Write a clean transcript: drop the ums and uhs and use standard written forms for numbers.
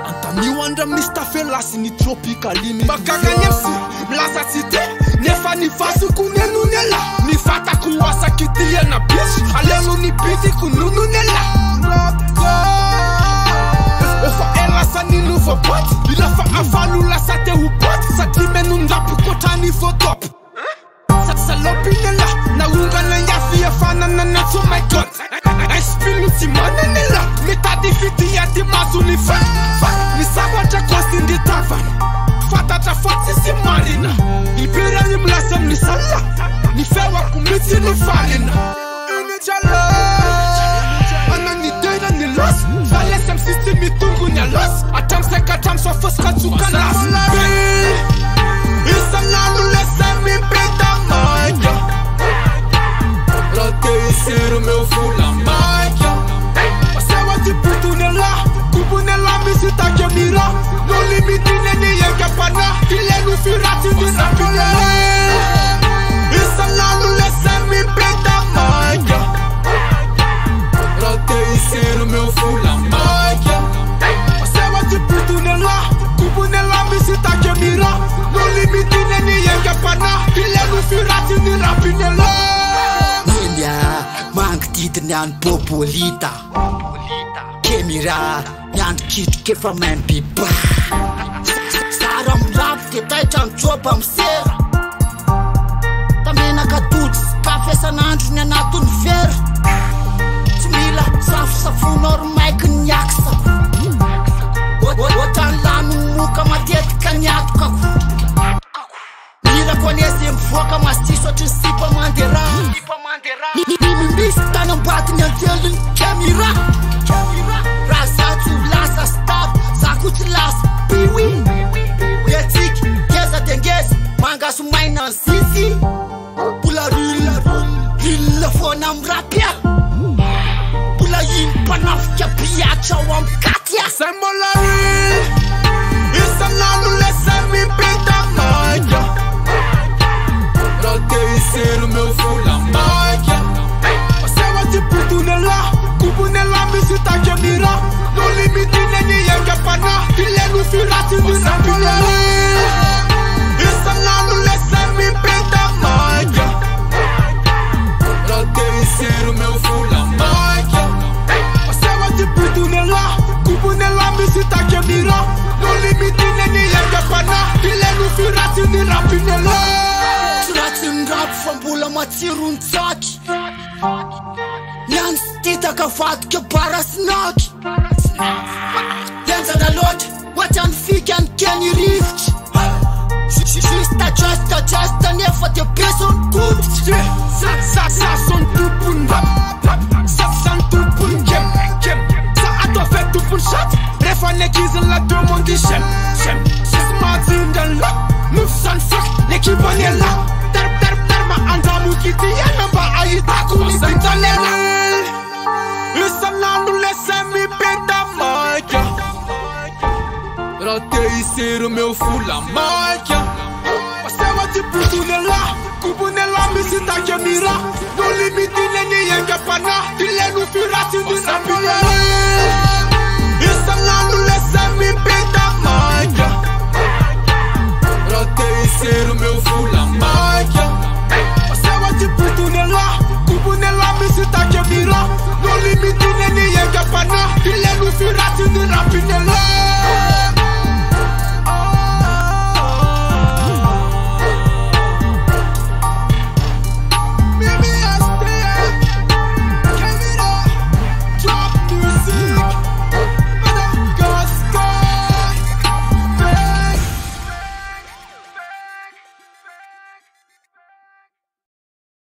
Antamiwandra Mr. Felasini tropikalini Bakaganyemsi mlaza cité Nefa ni fasu kunenu nela Ni fata kuwasa kitie na bitch Alelu ni biti kununu nela Efa elasa ni nuvo bot Ilafa afalu la sate upot Satime nundapu kotani fotop Salopi nela Na unga na yafi afana na nato my god Experience mana nela Metadi fiti ya ti mazuni fa Ni sabaja kwa sindi tavan Fata ta fati si marina Ibira ni mlasem ni sala Ni fewa kumiti ni falina Ini jala Ana ni dena ni los Falesem sisi mitungu nya los Atam seka tam so foska tuka nas Isa nanu lesem mi pita maika Lote isiru meu fula maika Pasewa ti putu nela Kubu nela misita ke mira No limiti neni yenke pana Ilenu firati ni rapine Isa nanu lesem mi pita maika Lote isiru meu fula maika Pasewa ti putu nela Kubu nela misita ke mira No limiti neni yenke pana Ilenu firati ni rapine Mank dit nyan popolita Kemira nyan kit ke from MPB Saram rap ke taitan chopam sera Tamena katuts kafe sanandru nyanatun ver Timila saf safunor mike nyaksa Otan lanu muka matet kanyak kaku Mira konese mfoka mastiso tinsipa mandera Mista não bate nem telo camera Razatu lasa stop Sakuti lasa piwi Yetik Kesa tenges Manga sumai na sisi Pula Hila fona mrapia Pula yimpa nafkia pia chawam katia Sembola real Isa nanu lesa mi pinta maika Rote isiru meu fula maika Pasewa ti putu nela Kubu nela misita ke mira No limiti neni yenke pana Ilenu firati ni rapine Isa nanu lesa mi pinta maika Rote isiru meu fula maika Pasewa ti putu nela Kubu nela misita ke mira No limiti neni yenke pana Ilenu firati ni rapine Tratin rap fambula matirun taki Nyan stita ka fat ke para snaki Denza da lot Watan fikan keni rift Justa nefa te person good Sa son tupun Sa tupun kem Sa ato fe tupun shot Refa ne kizan la tout monde dit shem She's Martin dan la Move son fuck ne kibane la Ma andamu kiti yana ba ayita kuni sintalela Isa nanu lese mi pita maika Rote isiru meu fula maika Pasewa ti putu nela Kubu nela misita ke mira No limiti neni yenke pana Ilenu firati ni rapine